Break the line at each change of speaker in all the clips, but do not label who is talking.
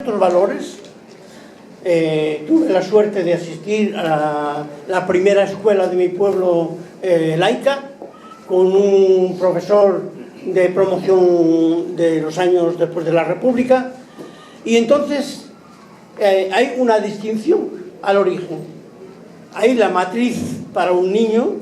Los valores, tuve la suerte de asistir a la primera escuela de mi pueblo laica, con un profesor de promoción de los años después de la República, y entonces hay una distinción al origen. Hay la matriz para un niño,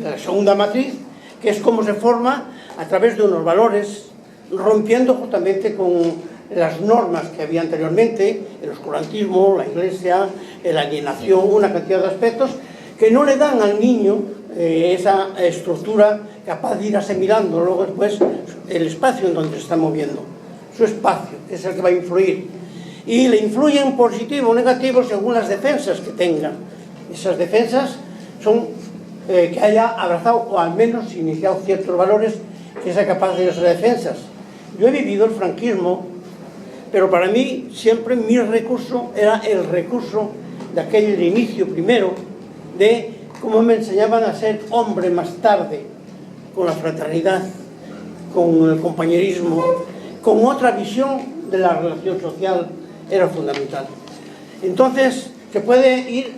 la segunda matriz, que es cómo se forma a través de unos valores, rompiendo justamente con las normas que había anteriormente, el oscurantismo, la iglesia, la alienación, una cantidad de aspectos que no le dan al niño esa estructura capaz de ir asimilando luego después el espacio en donde se está moviendo, su espacio, que es el que va a influir, y le influye en positivo o negativo según las defensas que tenga. Esas defensas son que haya abrazado o al menos iniciado ciertos valores que sea capaz de esas defensas. Yo he vivido el franquismo, pero para mí siempre mi recurso era el recurso de aquel inicio primero, de cómo me enseñaban a ser hombre más tarde, con la fraternidad, con el compañerismo, con otra visión de la relación social, era fundamental. Entonces, se puede ir,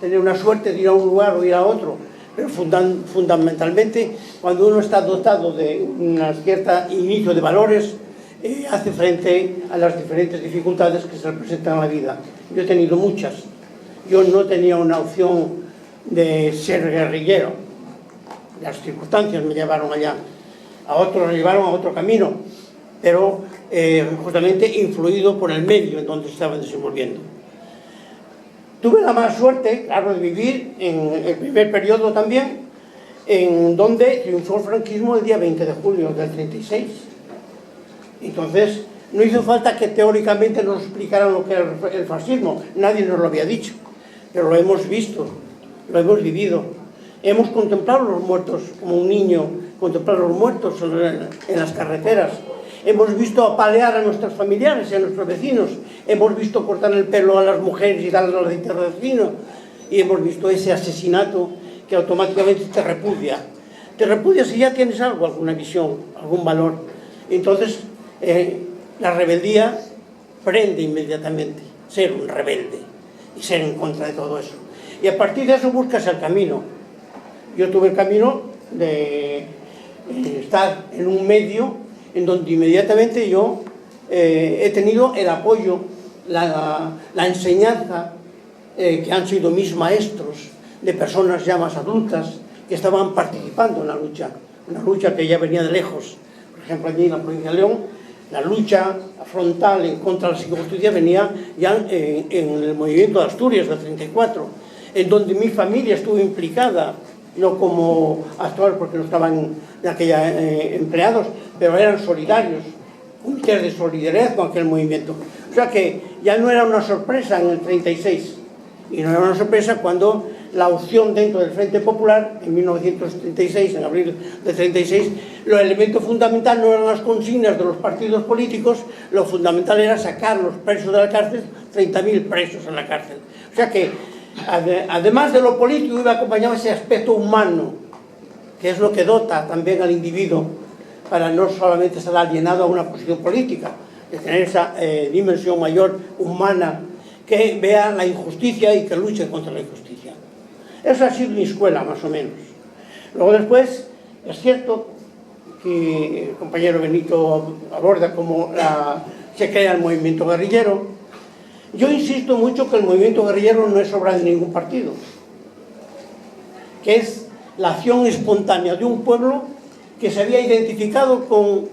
tener una suerte de ir a un lugar o ir a otro, pero fundamentalmente, cuando uno está dotado de un cierto inicio de valores, hace frente a las diferentes dificultades que se presentan en la vida. Yo he tenido muchas. Yo no tenía una opción de ser guerrillero. Las circunstancias me llevaron allá. A otros me llevaron a otro camino, pero justamente influido por el medio en donde estaba desenvolviendo. Tuve la mala suerte, claro, de vivir en el primer periodo también, en donde triunfó el franquismo el día 20 de julio del 36. Entonces, no hizo falta que teóricamente nos explicaran lo que era el fascismo, nadie nos lo había dicho, pero lo hemos visto, lo hemos vivido. Hemos contemplado los muertos, como un niño contemplar los muertos en las carreteras. Hemos visto apalear a nuestros familiares y a nuestros vecinos. Hemos visto cortar el pelo a las mujeres y darle a los vecinos. Y hemos visto ese asesinato que automáticamente te repudia. Te repudia si ya tienes algo, alguna visión, algún valor. Entonces, la rebeldía prende inmediatamente, ser un rebelde y ser en contra de todo eso. Y a partir de eso buscas el camino. Yo tuve el camino de estar en un medio en donde inmediatamente yo he tenido el apoyo, la enseñanza que han sido mis maestros, de personas ya más adultas que estaban participando en la lucha, una lucha que ya venía de lejos. Por ejemplo, allí en la provincia de León, la lucha frontal en contra de la psicojusticia venía ya en el movimiento de Asturias del 34, en donde mi familia estuvo implicada, no como actual porque no estaban de aquella empleados, pero eran solidarios, comités de solidaridad con aquel movimiento. O sea que ya no era una sorpresa en el 36, y no era una sorpresa cuando la opción dentro del Frente Popular, en 1936, en abril de 36, lo elemento fundamental no eran las consignas de los partidos políticos, lo fundamental era sacar los presos de la cárcel, 30.000 presos en la cárcel. O sea que, además de lo político, iba acompañado ese aspecto humano, que es lo que dota también al individuo para no solamente estar alienado a una posición política, de tener esa dimensión mayor humana que vea la injusticia y que luche contra la injusticia. Esa ha sido mi escuela, más o menos. Luego después, es cierto que el compañero Benito aborda cómo se crea el movimiento guerrillero. Yo insisto mucho que el movimiento guerrillero no es obra de ningún partido, que es la acción espontánea de un pueblo que se había identificado con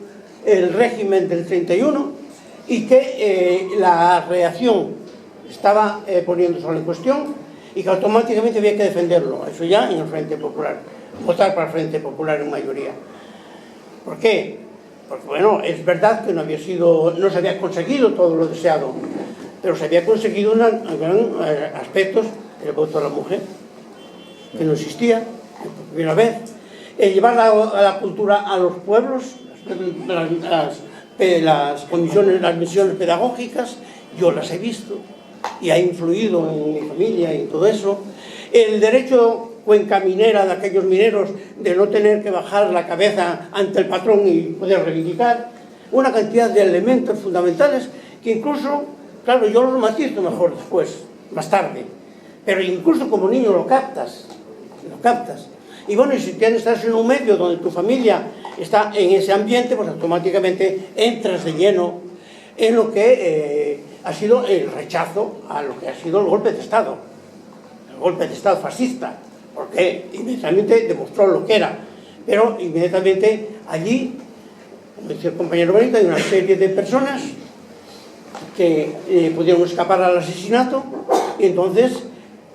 el régimen del 31 y que la reacción estaba poniendo sobre en cuestión y que automáticamente había que defenderlo. Eso ya en el Frente Popular, votar para el Frente Popular en mayoría. ¿Por qué? Porque bueno, es verdad que no se había conseguido todo lo deseado, pero se había conseguido gran aspectos, el voto a la mujer, que no existía por primera vez, el llevar la cultura a los pueblos, las comisiones, las misiones pedagógicas, yo las he visto y ha influido en mi familia y todo eso. El derecho cuencaminera de aquellos mineros de no tener que bajar la cabeza ante el patrón y poder reivindicar una cantidad de elementos fundamentales que incluso, claro, yo lo matizo mejor después, más tarde, pero incluso como niño lo captas. Y bueno, y si estás en un medio donde tu familia está en ese ambiente, pues automáticamente entras de lleno en lo que ha sido el rechazo a lo que ha sido el golpe de Estado fascista, porque inmediatamente demostró lo que era, pero inmediatamente allí, como decía el compañero Benito, hay una serie de personas que pudieron escapar al asesinato y entonces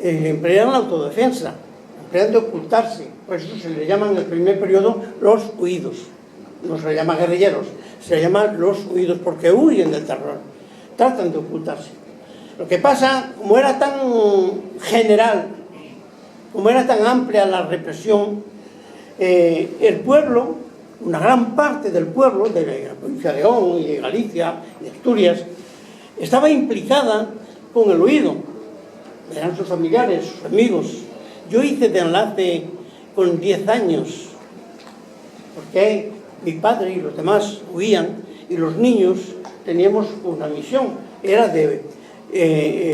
emplearon la autodefensa, emplean de ocultarse. Por eso se le llaman en el primer periodo los huidos. No se le llama guerrilleros, se le llaman los huidos porque huyen del terror, tratan de ocultarse. Lo que pasa, como era tan general, como era tan amplia la represión, el pueblo, una gran parte del pueblo de la provincia de León y de Galicia y de Asturias, estaba implicada con el huido. Eran sus familiares, sus amigos. Yo hice de enlace con 10 años, porque mi padre y los demás huían, y los niños teníamos una misión, era de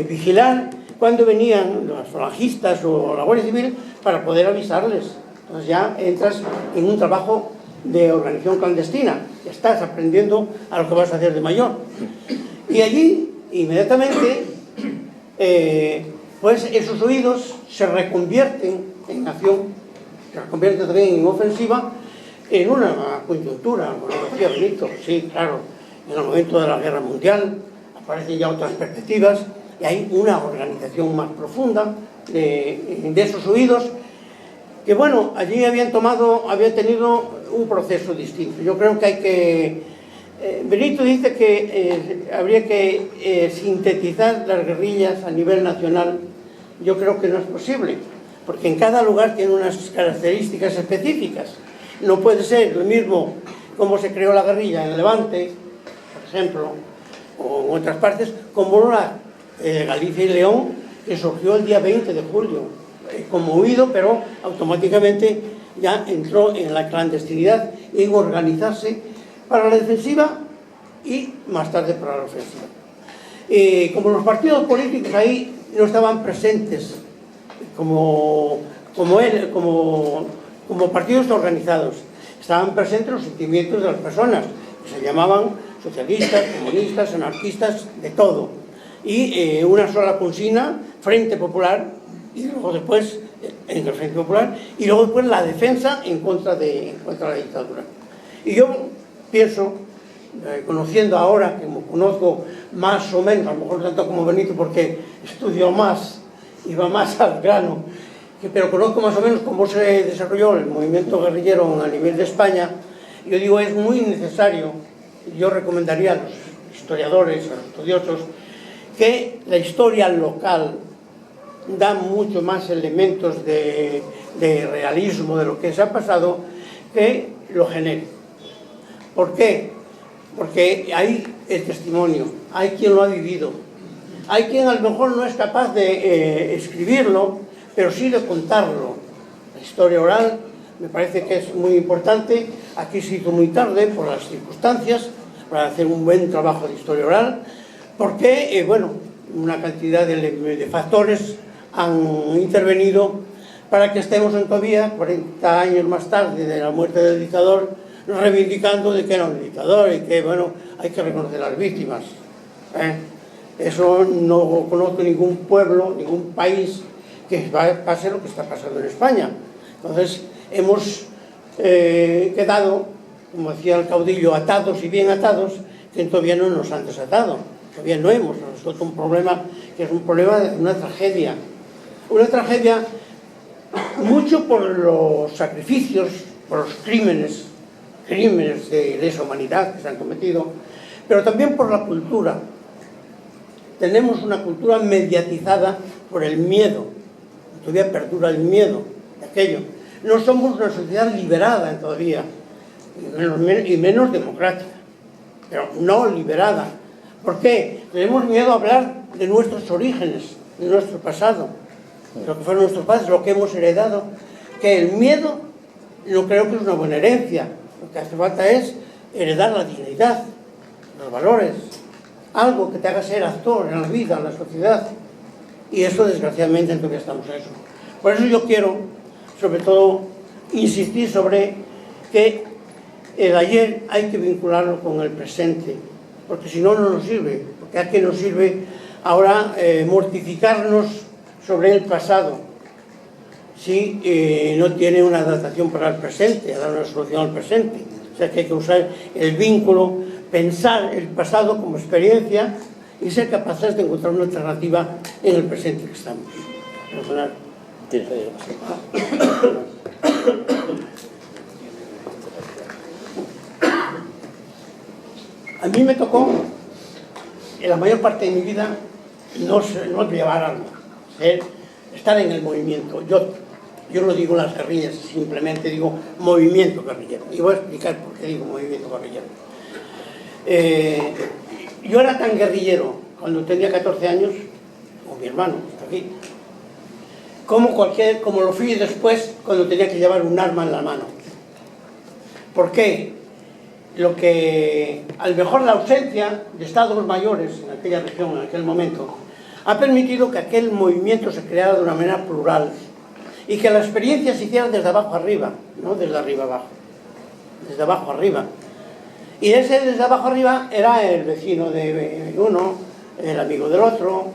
vigilar cuando venían los falangistas o la Guardia Civil para poder avisarles. Entonces ya entras en un trabajo de organización clandestina, ya estás aprendiendo a lo que vas a hacer de mayor. Y allí, inmediatamente, pues esos huidos se reconvierten en acción, se reconvierten también en ofensiva, en una coyuntura, como decía Benito, sí, claro, en el momento de la Guerra Mundial aparecen ya otras perspectivas y hay una organización más profunda de esos huidos que, bueno, allí habían tenido un proceso distinto. Yo creo que hay que... Benito dice que habría que sintetizar las guerrillas a nivel nacional. Yo creo que no es posible, porque en cada lugar tiene unas características específicas. No puede ser lo mismo como se creó la guerrilla en Levante, por ejemplo, o en otras partes, como la Galicia y León, que surgió el día 20 de julio, como huido, pero automáticamente ya entró en la clandestinidad y en organizarse para la defensiva y más tarde para la ofensiva. Como los partidos políticos ahí no estaban presentes como partidos organizados, estaban presentes los sentimientos de las personas, que se llamaban socialistas, comunistas, anarquistas, de todo, y una sola consigna, Frente Popular, y luego después en el Frente Popular, y luego después la defensa en contra de la dictadura. Y yo pienso, conociendo ahora, que conozco más o menos, a lo mejor tanto como Benito porque estudio más y va más al grano, pero conozco más o menos cómo se desarrolló el movimiento guerrillero a nivel de España. Yo digo, es muy necesario, yo recomendaría a los historiadores, a los estudiosos, que la historia local da mucho más elementos de realismo de lo que se ha pasado que lo genérico. ¿Por qué? Porque hay el testimonio, hay quien lo ha vivido, hay quien a lo mejor no es capaz de escribirlo, pero sí de contarlo. La historia oral me parece que es muy importante. Aquí se hizo muy tarde por las circunstancias para hacer un buen trabajo de historia oral, porque, bueno, una cantidad de factores han intervenido para que estemos todavía, 40 años más tarde de la muerte del dictador, reivindicando de que era un dictador y que, bueno, hay que reconocer a las víctimas. Eso no conozco ningún pueblo, ningún país que pase lo que está pasando en España. Entonces, hemos quedado, como decía el caudillo, atados y bien atados, que todavía no nos han desatado. Todavía no hemos resuelto un problema que es un problema de una tragedia. Una tragedia mucho por los sacrificios, por los crímenes de lesa humanidad que se han cometido, pero también por la cultura. Tenemos una cultura mediatizada por el miedo, todavía perdura el miedo de aquello. No somos una sociedad liberada todavía, y menos democrática, pero no liberada. ¿Por qué? Tenemos miedo a hablar de nuestros orígenes, de nuestro pasado, de lo que fueron nuestros padres, lo que hemos heredado, que el miedo no creo que es una buena herencia. Lo que hace falta es heredar la dignidad, los valores, algo que te haga ser actor en la vida, en la sociedad. Y eso, desgraciadamente, todavía estamos en eso. Por eso yo quiero, sobre todo, insistir sobre que el ayer hay que vincularlo con el presente, porque si no, no nos sirve. Porque a qué nos sirve ahora mortificarnos sobre el pasado si no tiene una adaptación para el presente, a dar una solución al presente. O sea que hay que usar el vínculo, pensar el pasado como experiencia y ser capaces de encontrar una alternativa en el presente que estamos. Perdonad. A mí me tocó, en la mayor parte de mi vida, no llevar armas, estar en el movimiento. Yo no digo las guerrillas, simplemente digo movimiento guerrillero. Y voy a explicar por qué digo movimiento guerrillero. Yo era tan guerrillero cuando tenía 14 años, como mi hermano, está aquí, como lo fui después cuando tenía que llevar un arma en la mano. ¿Por qué? A lo mejor la ausencia de estados mayores en aquella región, en aquel momento, ha permitido que aquel movimiento se creara de una manera plural y que la experiencia se hiciera desde abajo arriba, no desde arriba abajo, desde abajo arriba. Y ese desde abajo arriba era el vecino de uno, el amigo del otro,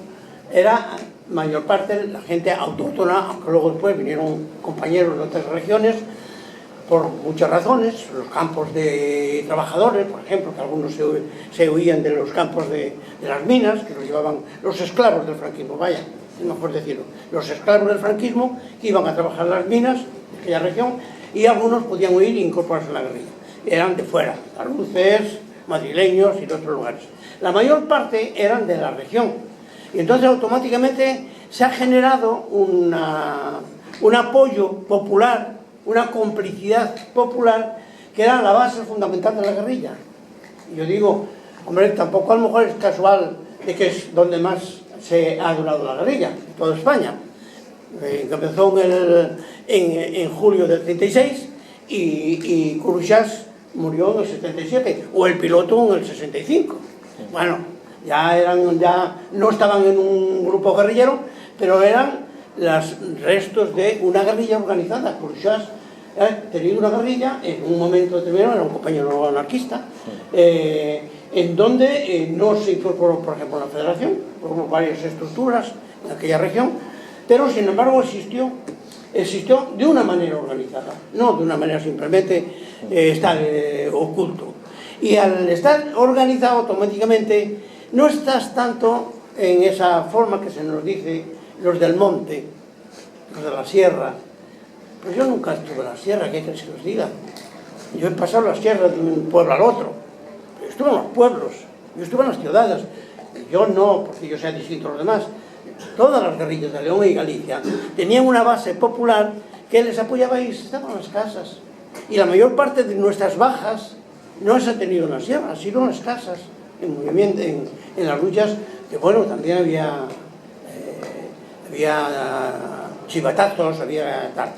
era mayor parte la gente autóctona, aunque luego después vinieron compañeros de otras regiones, por muchas razones, los campos de trabajadores, por ejemplo, que algunos se huían de los campos de las minas, que los llevaban los esclavos del franquismo, vaya, es mejor decirlo, los esclavos del franquismo que iban a trabajar en las minas de aquella región, y algunos podían huir e incorporarse a la guerrilla. Eran de fuera, andaluces, madrileños y de otros lugares. La mayor parte eran de la región, y entonces automáticamente se ha generado un apoyo popular, una complicidad popular que era la base fundamental de la guerrilla. Y yo digo, hombre, tampoco a lo mejor es casual de que es donde más se ha durado la guerrilla, en toda España. Comenzó en julio del 36 y Curuchas murió en el 77, o el piloto en el 65. Bueno, ya no estaban en un grupo guerrillero, pero eran los restos de una guerrilla organizada. Curuchas tenía una guerrilla, en un momento determinado, era un compañero anarquista, en donde no se incorporó, por ejemplo, la Federación, hubo varias estructuras en aquella región, pero sin embargo existió de una manera organizada, no de una manera simplemente estar oculto. Y al estar organizado automáticamente no estás tanto en esa forma que se nos dice los del monte, los de la sierra. Pues yo nunca estuve en la sierra, ¿qué queréis que os diga? Yo he pasado las sierras de un pueblo al otro, yo estuve en los pueblos, yo estuve en las ciudades, yo no, porque yo sea distinto a los demás. Todas las guerrillas de León y Galicia tenían una base popular que les apoyaba y estaban en las casas. Y la mayor parte de nuestras bajas no se ha tenido en la sierra, ha sido en las casas, en movimiento, en las luchas, que bueno, también había chivatazos, había tal.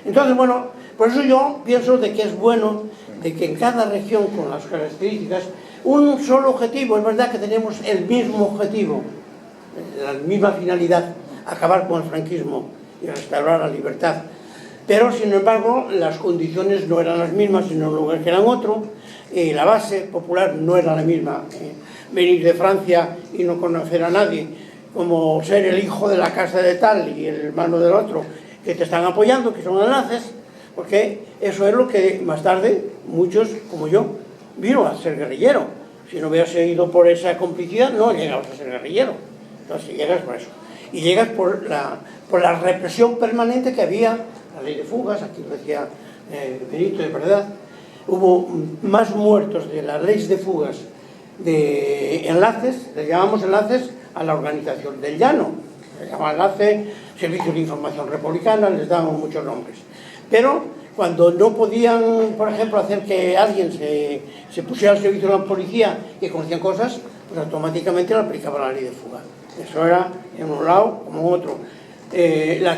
Entonces, bueno, por eso yo pienso de que es bueno de que en cada región con las características un solo objetivo, es verdad que tenemos el mismo objetivo, la misma finalidad, acabar con el franquismo y restaurar la libertad, pero sin embargo las condiciones no eran las mismas, sino un lugar que eran otro, y la base popular no era la misma. Venir de Francia y no conocer a nadie, como ser el hijo de la casa de tal y el hermano del otro, que te están apoyando, que son enlaces, porque eso es lo que más tarde muchos, como yo, vino a ser guerrillero. Si no hubieras ido por esa complicidad, no llegabas a ser guerrillero. Entonces llegas por eso. Y llegas por la represión permanente que había, la ley de fugas, aquí lo decía Benito, de verdad. Hubo más muertos de las leyes de fugas de enlaces, les llamamos enlaces a la organización del llano, les llamaban enlace, servicios de información republicana, les daban muchos nombres. Pero cuando no podían, por ejemplo, hacer que alguien se pusiera al servicio de la policía y conocían cosas, pues automáticamente le aplicaban la ley de fuga. Eso era en un lado como en otro. La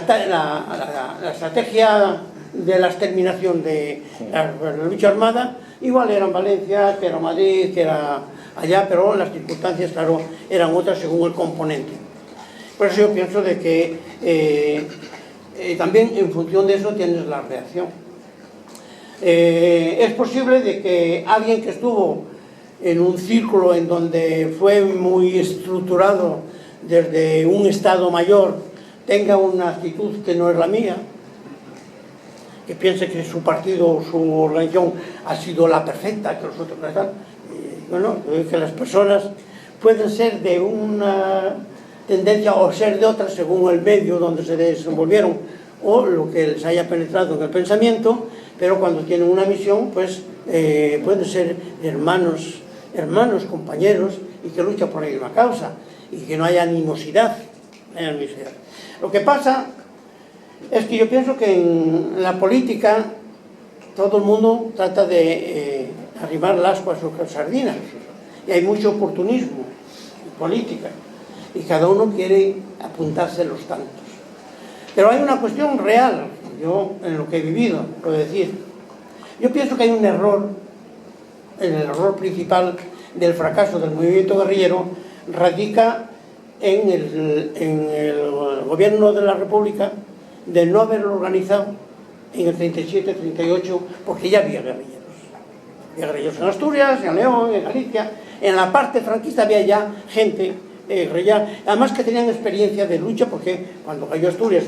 estrategia de la exterminación de la lucha armada Igual era en Valencia, que era Madrid, que era allá, pero las circunstancias, claro, eran otras según el componente. Por eso yo pienso de que también en función de eso tienes la reacción. Es posible de que alguien que estuvo en un círculo en donde fue muy estructurado desde un Estado mayor tenga una actitud que no es la mía, que piense que su partido o su organización ha sido la perfecta, que los otros no están. Bueno, que las personas pueden ser de una tendencia o ser de otra según el medio donde se desenvolvieron o lo que les haya penetrado en el pensamiento, pero cuando tienen una misión, pues pueden ser hermanos, compañeros, y que luchan por la misma causa, y que no haya animosidad. Lo que pasa es que yo pienso que en la política todo el mundo trata de arrimar el ascua a sus sardinas, y hay mucho oportunismo en política, y cada uno quiere apuntarse los tantos. Pero hay una cuestión real, yo en lo que he vivido, puedo decir, yo pienso que hay un error, el error principal del fracaso del movimiento guerrillero radica en el gobierno de la República de no haberlo organizado en el 37-38, porque ya había guerrilleros. Había guerrilleros en Asturias, en León, en Galicia. En la parte franquista había ya gente guerrillera, además que tenían experiencia de lucha, porque cuando cayó Asturias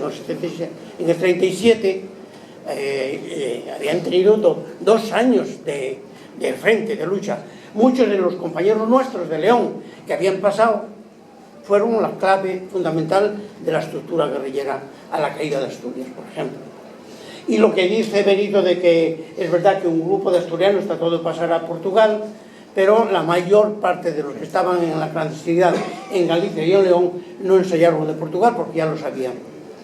en el 37 habían tenido 2 años de frente, de lucha. Muchos de los compañeros nuestros de León que habían pasado fueron la clave fundamental de la estructura guerrillera a la caída de Asturias, por ejemplo. Y lo que dice Benito de que es verdad que un grupo de asturianos trató de pasar a Portugal, pero la mayor parte de los que estaban en la clandestinidad en Galicia y en León no ensayaron de Portugal porque ya lo sabían.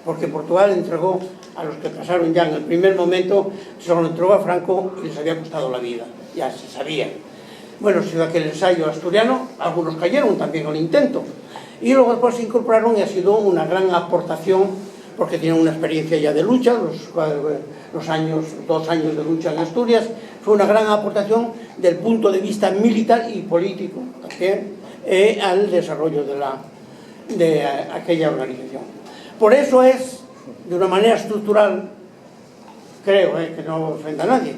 Porque Portugal entregó a los que pasaron ya en el primer momento, se lo entregó a Franco y les había costado la vida, ya se sabía. Bueno, si aquel ensayo asturiano, algunos cayeron también al intento. Y luego después se incorporaron y ha sido una gran aportación porque tienen una experiencia ya de lucha, los 2 años de lucha en Asturias, fue una gran aportación del punto de vista militar y político también al desarrollo de aquella organización. Por eso es, de una manera estructural, creo que no ofenda a nadie,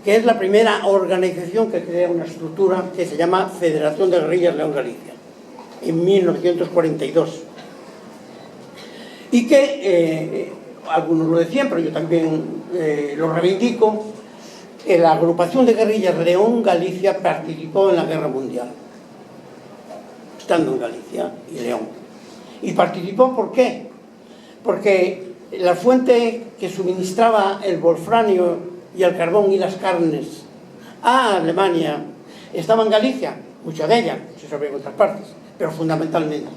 que es la primera organización que crea una estructura que se llama Federación de Guerrillas León Galicia, en 1942. Y que, algunos lo decían, pero yo también lo reivindico, que la agrupación de guerrillas León Galicia participó en la Guerra Mundial, estando en Galicia y León. ¿Y participó por qué? Porque la fuente que suministraba el wolfranio y el carbón y las carnes a Alemania estaba en Galicia, mucha de ella, se sabe en otras partes, pero fundamentalmente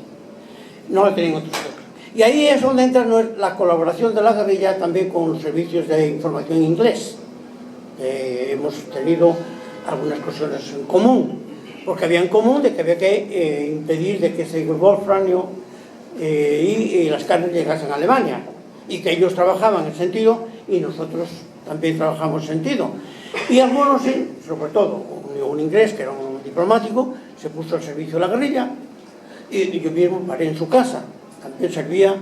no la tenían otros sitios. Y ahí es donde entra la colaboración de la guerrilla también con los servicios de información inglés. Hemos tenido algunas cuestiones en común, porque había en común de que había que impedir de que ese wolfranio y las carnes llegasen a Alemania, y que ellos trabajaban en ese sentido y nosotros también trabajamos en ese sentido. Y algunos, sobre todo un inglés que era un diplomático, se puso al servicio de la guerrilla, y yo mismo paré en su casa, también servía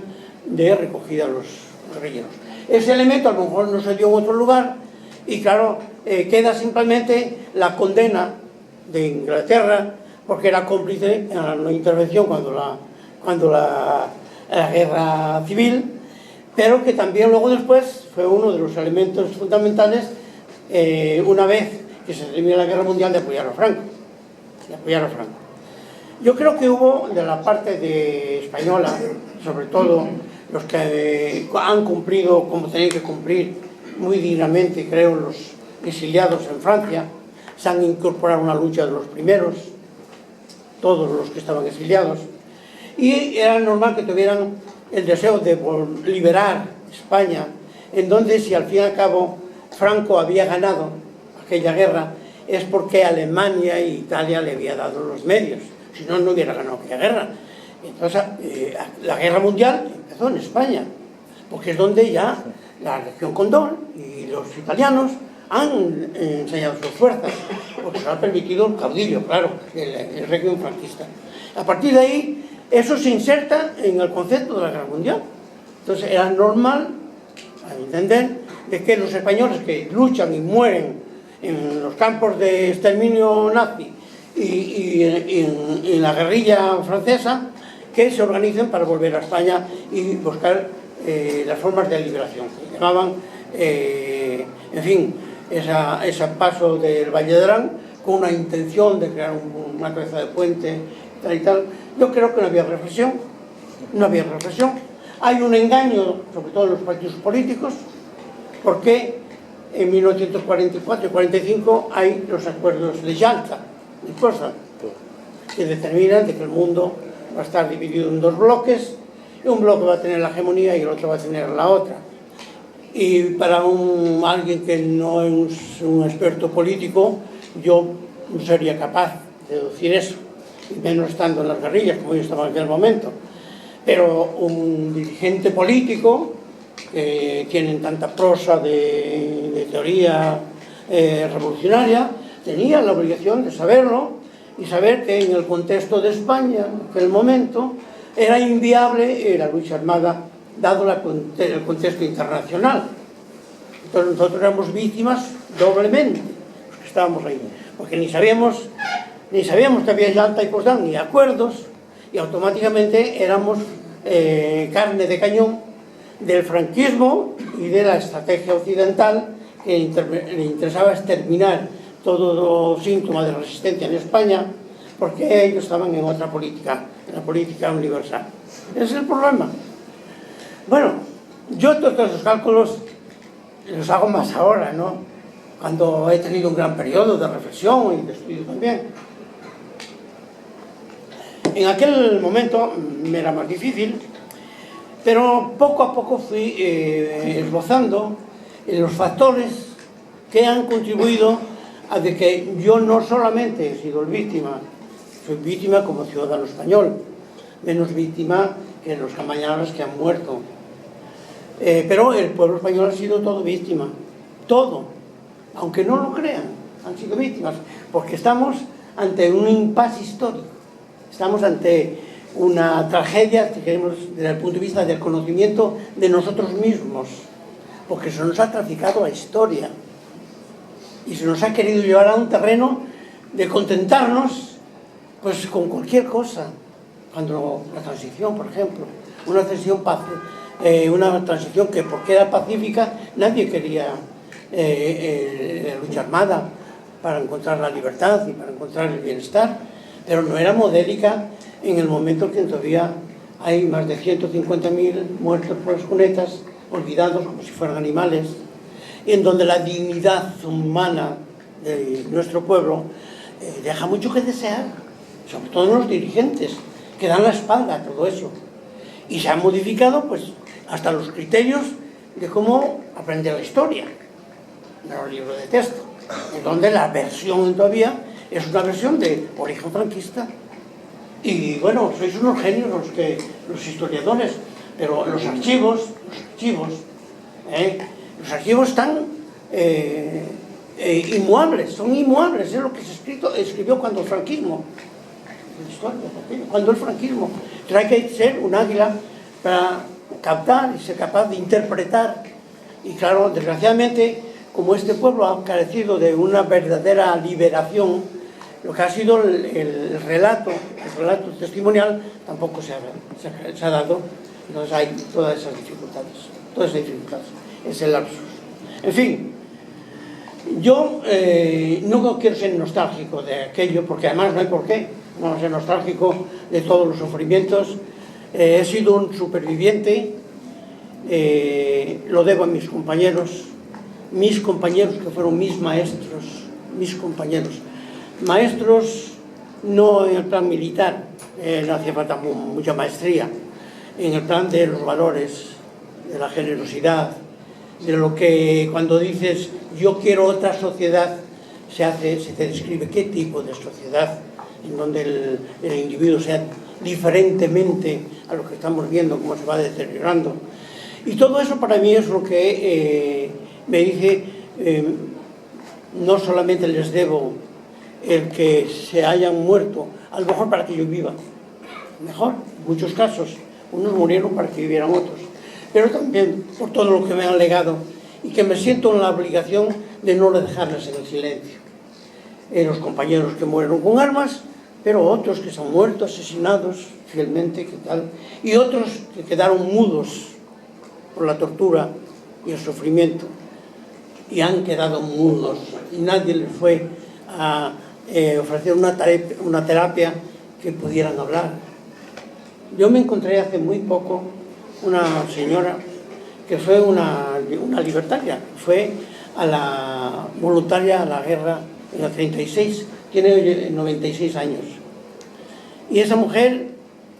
de recogida a los guerrilleros. Ese elemento a lo mejor no se dio en otro lugar, y claro, queda simplemente la condena de Inglaterra, porque era cómplice en la intervención cuando la guerra civil, pero que también luego después fue uno de los elementos fundamentales, una vez que se terminó la guerra mundial, de apoyar a Franco. Yo creo que hubo de la parte española, sobre todo los que han cumplido como tenían que cumplir muy dignamente, creo, los exiliados en Francia, se han incorporado a una lucha de los primeros, todos los que estaban exiliados, y era normal que tuvieran el deseo de liberar España, en donde si al fin y al cabo Franco había ganado aquella guerra, es porque Alemania e Italia le había dado los medios, si no, no hubiera ganado aquella guerra. Entonces, la guerra mundial empezó en España, porque es donde ya la Legión Condor y los italianos han enseñado sus fuerzas, porque se lo ha permitido el caudillo, claro, el régimen franquista. A partir de ahí, eso se inserta en el concepto de la Guerra Mundial. Entonces era normal, a entender, de que los españoles que luchan y mueren en los campos de exterminio nazi y en la guerrilla francesa, que se organicen para volver a España y buscar las formas de liberación, que llamaban, en fin, ese paso del Valle de Arán, con una intención de crear una cabeza de puente, tal y tal. Yo creo que no había reflexión, no había reflexión. Hay un engaño, sobre todo en los partidos políticos, porque en 1944 y 45 hay los acuerdos de Yalta, de Potsdam, que determinan de que el mundo va a estar dividido en dos bloques, y un bloque va a tener la hegemonía y el otro va a tener la otra. Y para alguien que no es un experto político, yo no sería capaz de deducir eso, y menos estando en las guerrillas, como yo estaba en aquel momento. Pero un dirigente político, que tienen tanta prosa de teoría revolucionaria, tenía la obligación de saberlo y saber que en el contexto de España, en aquel momento, era inviable la lucha armada, dado el contexto internacional. Entonces nosotros éramos víctimas doblemente, porque estábamos ahí, porque ni sabíamos que había Yalta y Potsdam, ni acuerdos, y automáticamente éramos carne de cañón del franquismo y de la estrategia occidental, que le interesaba exterminar todo síntoma de resistencia en España, porque ellos estaban en otra política, en la política universal. Ese es el problema. Bueno, yo todos esos cálculos los hago más ahora, ¿no? Cuando he tenido un gran periodo de reflexión y de estudio también. En aquel momento me era más difícil, pero poco a poco fui esbozando los factores que han contribuido a de que yo no solamente he sido víctima, soy víctima como ciudadano español, menos víctima que los campañaros que han muerto. Pero el pueblo español ha sido todo víctima, todo, aunque no lo crean, han sido víctimas, porque estamos ante un impasse histórico, estamos ante una tragedia, si queremos, desde el punto de vista del conocimiento de nosotros mismos, porque se nos ha traficado la historia y se nos ha querido llevar a un terreno de contentarnos pues con cualquier cosa, cuando la transición, por ejemplo, una transición que, porque era pacífica, nadie quería lucha armada para encontrar la libertad y para encontrar el bienestar, pero no era modélica en el momento en que todavía hay más de 150.000 muertos por las cunetas, olvidados como si fueran animales, y en donde la dignidad humana de nuestro pueblo deja mucho que desear, sobre todo en los dirigentes, que dan la espalda a todo eso. Y se han modificado pues hasta los criterios de cómo aprender la historia, en los libros de texto, en donde la versión todavía es una versión de origen franquista. Y bueno, sois unos genios los historiadores, pero los archivos están inmuables, son inmuables, es lo que se escribió cuando el franquismo, Entonces hay que ser un águila para captar y ser capaz de interpretar. Y claro, desgraciadamente, como este pueblo ha carecido de una verdadera liberación, lo que ha sido el relato testimonial tampoco se ha dado. Entonces hay todas esas dificultades, ese lapsus. En fin, yo no quiero ser nostálgico de aquello, porque además no hay por qué, no ser nostálgico de todos los sufrimientos. He sido un superviviente, lo debo a mis compañeros que fueron mis maestros, maestros no en el plan militar, no hacía falta mucha maestría, en el plan de los valores, de la generosidad, de lo que cuando dices yo quiero otra sociedad, se te describe qué tipo de sociedad, en donde el individuo sea diferentemente a lo que estamos viendo, cómo se va deteriorando. Y todo eso para mí es lo que me dice no solamente les debo el que se hayan muerto, a lo mejor para que yo viva, mejor, en muchos casos, unos murieron para que vivieran otros, pero también por todo lo que me han legado y que me siento en la obligación de no dejarles en el silencio. Los compañeros que mueren con armas, pero otros que se han muerto, asesinados fielmente, ¿qué tal? Y otros que quedaron mudos por la tortura y el sufrimiento, y han quedado mudos, y nadie les fue a ofrecer una terapia que pudieran hablar. Yo me encontré hace muy poco una señora que fue una libertaria, fue a la voluntaria a la guerra en el 36, tiene 96 años. Y esa mujer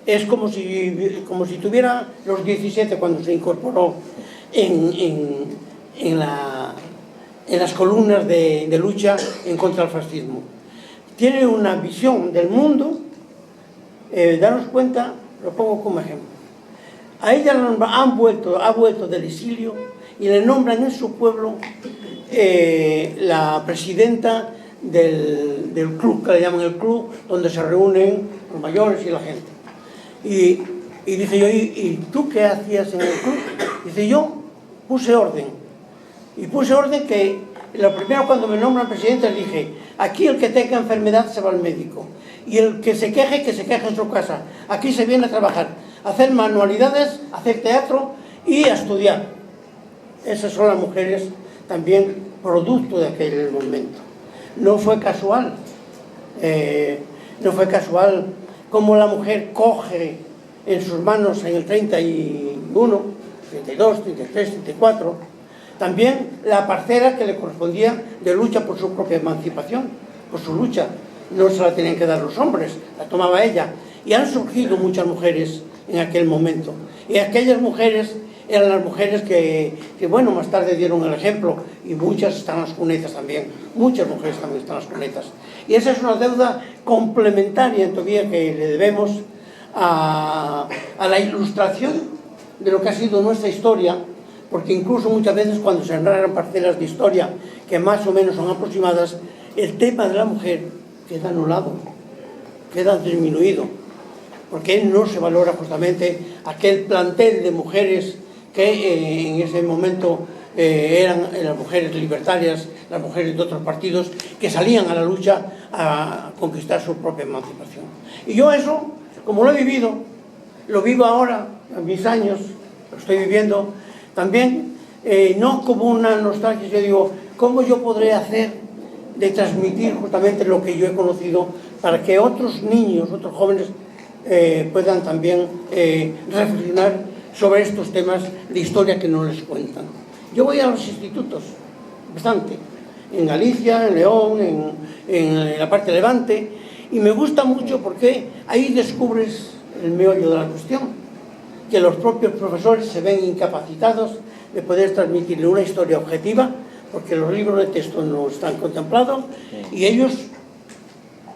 es como si tuviera los 17 cuando se incorporó en las columnas de lucha en contra del fascismo. Tiene una visión del mundo, daros cuenta, lo pongo como ejemplo. A ella ha vuelto del exilio y le nombran en su pueblo la presidenta del club, que le llaman el club, donde se reúnen los mayores y la gente. Y dice yo, ¿y tú qué hacías en el club? Dice, yo puse orden. Y puse orden que, lo primero cuando me nombran presidente, les dije, aquí el que tenga enfermedad se va al médico. Y el que se queje en su casa. Aquí se viene a trabajar, a hacer manualidades, a hacer teatro y a estudiar. Esas son las mujeres también producto de aquel momento. No fue casual, como la mujer coge en sus manos en el 31, 32, 33, 34, también la parcela que le correspondía de lucha por su propia emancipación, por su lucha. No se la tenían que dar los hombres, la tomaba ella. Y han surgido muchas mujeres en aquel momento. Y aquellas mujeres eran las mujeres que bueno, más tarde dieron el ejemplo, y muchas están en las cunetas también, muchas mujeres también están en las cunetas. Y esa es una deuda complementaria todavía que le debemos a la ilustración de lo que ha sido nuestra historia, porque incluso muchas veces cuando se narran parcelas de historia que más o menos son aproximadas, el tema de la mujer queda anulado, queda disminuido, porque no se valora justamente aquel plantel de mujeres que en ese momento eran las mujeres libertarias, las mujeres de otros partidos que salían a la lucha a conquistar su propia emancipación. Y yo eso, como lo he vivido, lo vivo ahora, a mis años, lo estoy viviendo también, no como una nostalgia. Yo digo, ¿cómo yo podré hacer de transmitir justamente lo que yo he conocido para que otros niños, otros jóvenes puedan también reflexionar sobre estos temas de historia que no les cuentan? Yo voy a los institutos, bastante, en Galicia, en León, en la parte de Levante, y me gusta mucho porque ahí descubres el meollo de la cuestión, que los propios profesores se ven incapacitados de poder transmitirle una historia objetiva, porque los libros de texto no están contemplados, y ellos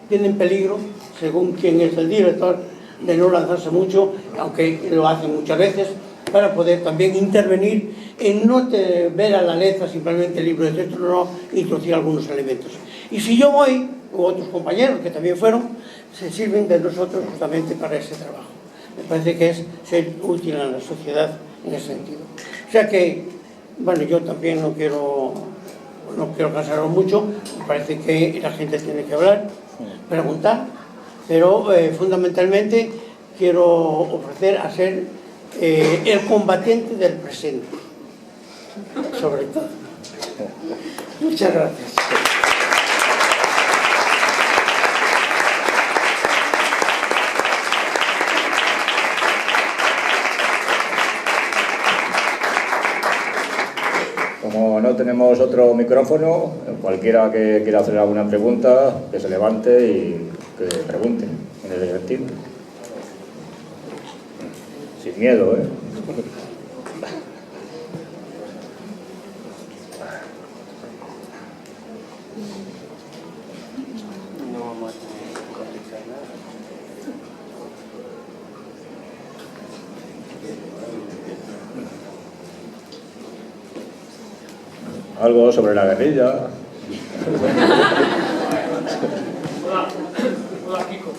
tienen peligro, según quien es el director, de no lanzarse mucho, aunque lo hacen muchas veces, para poder también intervenir en no ver a la letra simplemente el libro de texto, no introducir algunos elementos. Y si yo voy, u otros compañeros que también fueron, se sirven de nosotros justamente para ese trabajo. Me parece que es ser útil a la sociedad en ese sentido. O sea que, bueno, yo también no quiero cansaros mucho, me parece que la gente tiene que hablar, preguntar, pero fundamentalmente quiero ofrecer a ser el combatiente del presente, sobre todo. Muchas gracias.
Como no tenemos otro micrófono, cualquiera que quiera hacer alguna pregunta, que se levante y que pregunte en ese sentido. Sin miedo, ¿eh?
No vamos a contestar nada.
Algo sobre la guerrilla.
Hola, Kiko.